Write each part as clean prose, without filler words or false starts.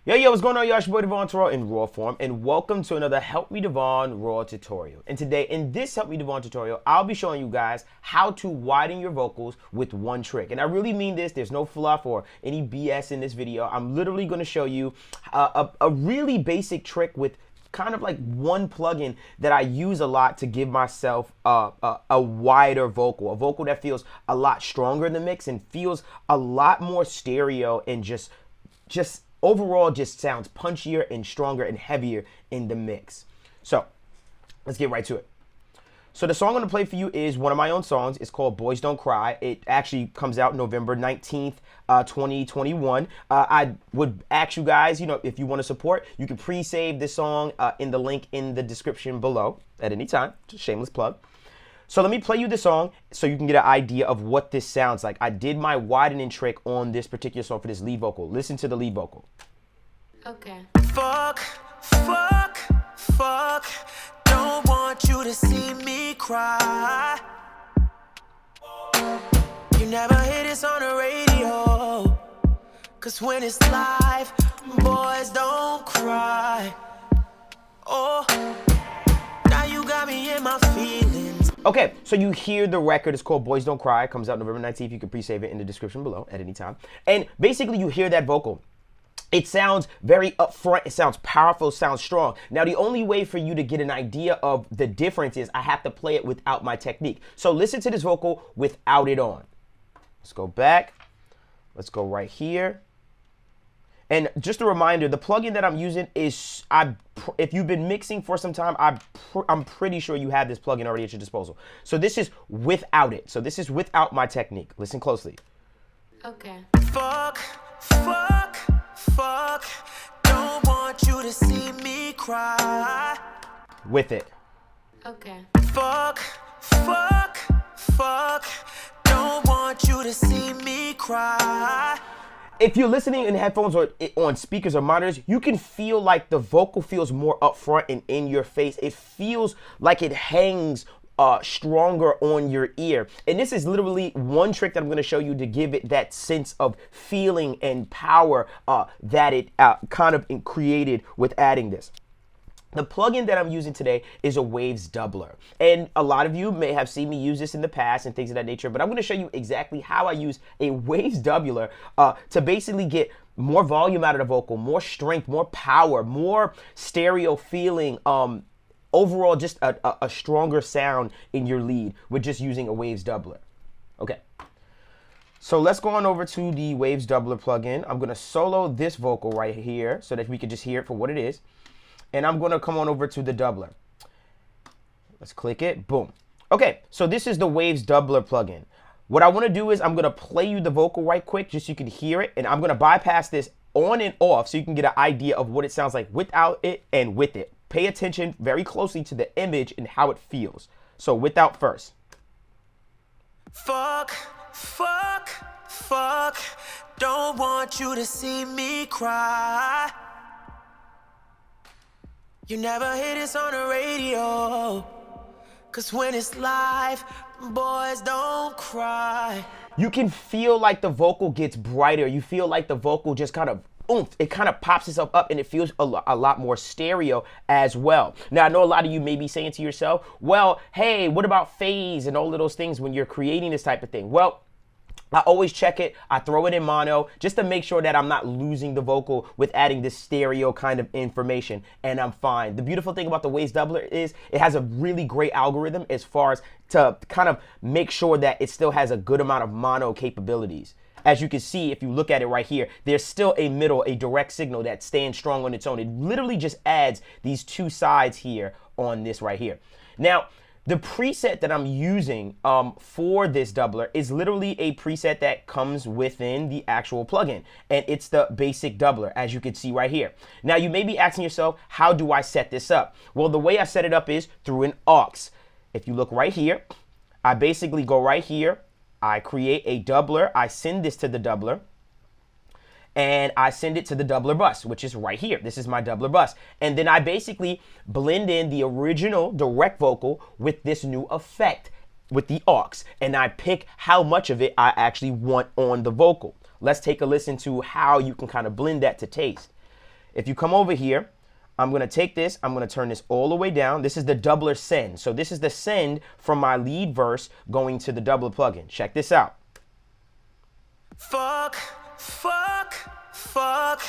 Yo, what's going on, y'all? It's your boy Devon Terrell in raw form, and welcome to another Help Me Devon raw tutorial. And today, in this Help Me Devon tutorial, I'll be showing you guys how to widen your vocals with one trick. And I really mean this. There's no fluff or any BS in this video. I'm literally going to show you a really basic trick with kind of like one plugin that I use a lot to give myself a wider vocal, a vocal that feels a lot stronger in the mix and feels a lot more stereo and just overall just sounds punchier and stronger and heavier in the mix. So let's get right to it. So the song I'm going to play for you is one of my own songs. It's called Boys Don't Cry. It actually comes out November 19th, 2021. I would ask you guys, if you want to support, you can pre-save this song in the link in the description below at any time. Just a shameless plug. So let me play you the song so you can get an idea of what this sounds like. I did my widening trick on this particular song for this lead vocal. Listen to the lead vocal. Okay. Fuck, don't want you to see me cry. You never hear this on the radio, 'cause when it's live, boys don't cry. Oh, now you got me in my feelings. Okay, so you hear the record. It's called Boys Don't Cry. It comes out November 19th. You can pre-save it in the description below at any time. And basically you hear that vocal. It sounds very upfront. It sounds powerful. It sounds strong. Now, the only way for you to get an idea of the difference is I have to play it without my technique. So listen to this vocal without it on. Let's go back. Let's go right here. And just a reminder, the plugin that I'm using is, if you've been mixing for some time, I'm pretty sure you have this plugin already at your disposal. So this is without it. So this is without my technique. Listen closely. Okay. Fuck, don't want you to see me cry. With it. Okay. Fuck, don't want you to see me cry. If you're listening in headphones or on speakers or monitors, you can feel like the vocal feels more upfront and in your face. It feels like it hangs stronger on your ear. And this is literally one trick that I'm going to show you to give it that sense of feeling and power that it kind of created with adding this. The plugin that I'm using today is a Waves doubler. And a lot of you may have seen me use this in the past and things of that nature, but I'm going to show you exactly how I use a Waves doubler to basically get more volume out of the vocal, more strength, more power, more stereo feeling, overall just a stronger sound in your lead with just using a Waves doubler. Okay. So let's go on over to the Waves doubler plugin. I'm going to solo this vocal right here so that we can just hear it for what it is. And I'm going to come on over to the doubler. Let's click it. Boom. Okay, so this is the Waves doubler plugin. What I want to do is I'm going to play you the vocal right quick just so you can hear it. And I'm going to bypass this on and off so you can get an idea of what it sounds like without it and with it. Pay attention very closely to the image and how it feels. So without first. Fuck, don't want you to see me cry. You never hear this on the radio, 'cause when it's live, boys don't cry. You can feel like the vocal gets brighter. You feel like the vocal just kind of oomph. It kind of pops itself up and it feels a lot more stereo as well. Now, I know a lot of you may be saying to yourself, well, hey, what about phase and all of those things when you're creating this type of thing? Well, I always check it. I throw it in mono just to make sure that I'm not losing the vocal with adding this stereo kind of information, and I'm fine. The beautiful thing about the Waves doubler is it has a really great algorithm as far as to kind of make sure that it still has a good amount of mono capabilities. As you can see, if you look at it right here, there's still a direct signal that stands strong on its own. It literally just adds these two sides here on this right here. Now, the preset that I'm using for this doubler is literally a preset that comes within the actual plugin, and it's the basic doubler, as you can see right here. Now, you may be asking yourself, how do I set this up? Well, the way I set it up is through an aux. If you look right here, I basically go right here, I create a doubler, I send this to the doubler, and I send it to the doubler bus, which is right here. This is my doubler bus. And then I basically blend in the original direct vocal with this new effect with the aux, and I pick how much of it I actually want on the vocal. Let's take a listen to how you can kind of blend that to taste. if you come over here, I'm going to take this, I'm going to turn this all the way down. This is the doubler send. So this is the send from my lead verse going to the doubler plugin. Check this out. Fuck, fuck, fuck.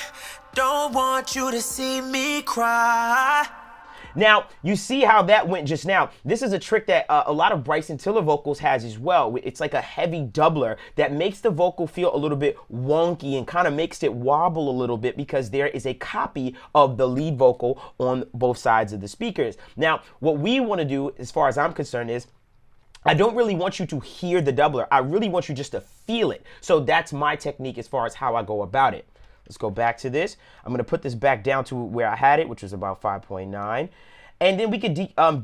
Don't want you to see me cry. Now, you see how that went just now. This is a trick that a lot of Bryson Tiller vocals has as well. It's like a heavy doubler that makes the vocal feel a little bit wonky and kind of makes it wobble a little bit because there is a copy of the lead vocal on both sides of the speakers. Now, what we want to do, as far as I'm concerned, is I don't really want you to hear the doubler. I really want you just to feel it. So that's my technique as far as how I go about it. Let's go back to this. I'm going to put this back down to where I had it, which was about 5.9. And then we could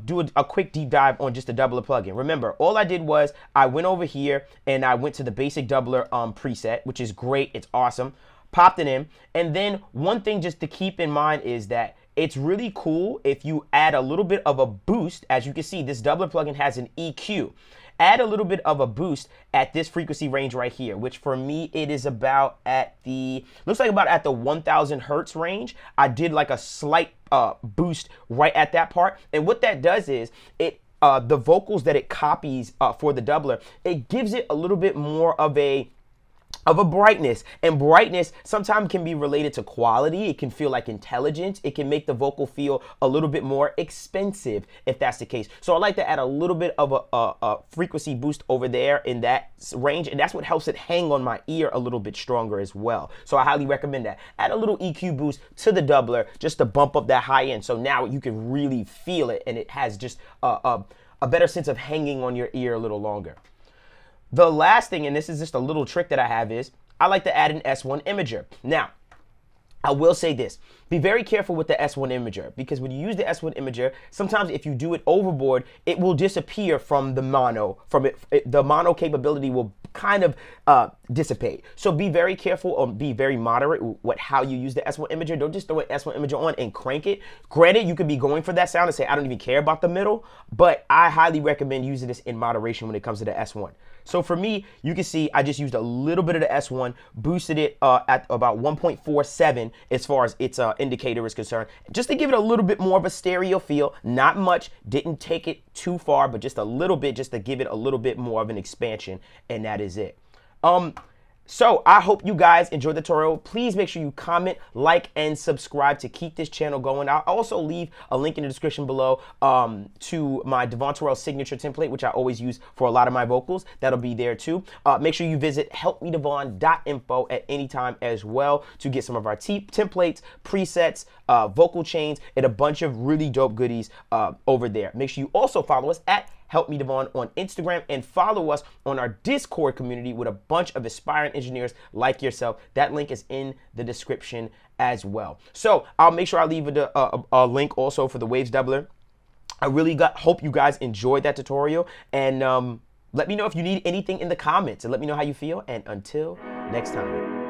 do a quick deep dive on just the doubler plugin. Remember, all I did was I went over here and I went to the basic doubler preset, which is great. It's awesome. Popped it in. And then one thing just to keep in mind is that it's really cool if you add a little bit of a boost. As you can see, this doubler plugin has an EQ. Add a little bit of a boost at this frequency range right here, which for me, it is about at the, looks like about at the 1000 hertz range. I did like a slight boost right at that part. And what that does is it, the vocals that it copies for the doubler, it gives it a little bit more of a brightness, and brightness sometimes can be related to quality. It can feel like intelligence. It can make the vocal feel a little bit more expensive if that's the case. So I like to add a little bit of a frequency boost over there in that range, and that's what helps it hang on my ear a little bit stronger as well. So I highly recommend that. Add a little EQ boost to the doubler just to bump up that high end, so now you can really feel it, and it has just a better sense of hanging on your ear a little longer. The last thing, and this is just a little trick that I have, is I like to add an S1 imager. Now, I will say this, be very careful with the S1 imager, because when you use the S1 imager, sometimes if you do it overboard, it will disappear from the mono. The mono capability will kind of dissipate. So be very careful or be very moderate with how you use the S1 imager. Don't just throw an S1 imager on and crank it. Granted, you could be going for that sound and say, I don't even care about the middle, but I highly recommend using this in moderation when it comes to the S1. So for me, you can see I just used a little bit of the S1, boosted it at about 1.47 as far as its indicator is concerned, just to give it a little bit more of a stereo feel. Not much, didn't take it too far, but just a little bit, just to give it a little bit more of an expansion, and that is it. So I hope you guys enjoyed the tutorial. Please make sure you comment, like, and subscribe to keep this channel going. I'll also leave a link in the description below to my Devon Terrell signature template, which I always use for a lot of my vocals. That'll be there too. Make sure you visit helpmedevon.info at any time as well to get some of our templates, presets, vocal chains, and a bunch of really dope goodies over there. Make sure you also follow us at Help Me Devon on Instagram, and follow us on our Discord community with a bunch of aspiring engineers like yourself. That link is in the description as well. So I'll make sure I leave a link also for the Waves Doubler. I really hope you guys enjoyed that tutorial, and let me know if you need anything in the comments, and let me know how you feel. And until next time.